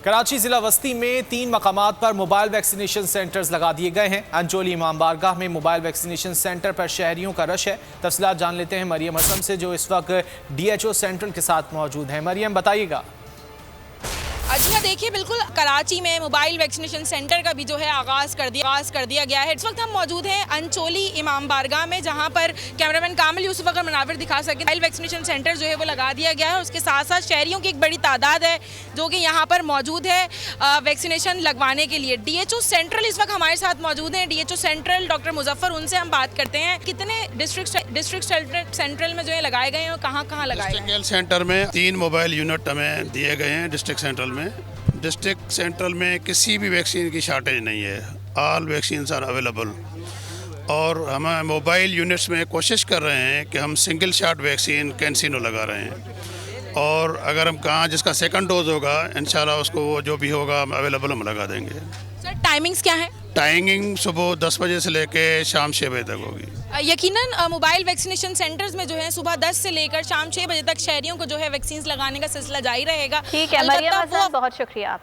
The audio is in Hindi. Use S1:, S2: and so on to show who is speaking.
S1: कराची जिला वस्ती में 3 मकामात पर मोबाइल वैक्सीनेशन सेंटर्स लगा दिए गए हैं। अंचोली इमाम बारगाह में मोबाइल वैक्सीनेशन सेंटर पर शहरियों का रश है। तफसीलात जान लेते हैं मरियम असम से, जो इस वक्त DHO सेंट्रल के साथ मौजूद हैं। मरियम, बताइएगा।
S2: जी हाँ, देखिए बिल्कुल कराची में मोबाइल वैक्सीनेशन सेंटर का भी जो है आगाज़ कर दिया गया है। इस वक्त हम मौजूद हैं अंचोली इमाम बारगाह में, जहाँ पर कैमरामैन कामिल यूसुफ अगर मनाविर दिखा सके। मोबाइल वैक्सीनेशन सेंटर जो है वो लगा दिया गया है। उसके साथ साथ शहरियों की एक बड़ी तादाद है जो कि यहाँ पर मौजूद है वैक्सीनेशन लगवाने के लिए। DHO सेंट्रल इस वक्त हमारे साथ मौजूद हैं। DHO सेंट्रल डॉक्टर मुजफ्फर, उनसे हम बात करते हैं। कितने डिस्ट्रिक्ट सेंट्रल में जो है लगाए गए हैं और कहाँ कहाँ लगाए गए हैं?
S3: सेंटर में 3 मोबाइल यूनिट हमें दिए गए हैं। डिस्ट्रिक्ट सेंट्रल में किसी भी वैक्सीन की शॉर्टेज नहीं है। All vaccine are available. और हम मोबाइल यूनिट्स में कोशिश कर रहे हैं कि हम सिंगल शॉट वैक्सीन कैंसिनो लगा रहे हैं, और अगर हम कहाँ जिसका सेकंड डोज होगा इंशाल्लाह उसको वो जो भी होगा अवेलेबल हम लगा देंगे।
S2: सर, टाइमिंग्स क्या है?
S3: टाइमिंग सुबह 10 बजे से लेके शाम 6 बजे तक होगी।
S2: यकीनन मोबाइल वैक्सीनेशन सेंटर्स में जो है सुबह 10 से लेकर शाम 6 बजे तक शहरियों को जो है वैक्सीन लगाने का सिलसिला जारी रहेगा।
S4: ठीक है मरियम, बहुत शुक्रिया।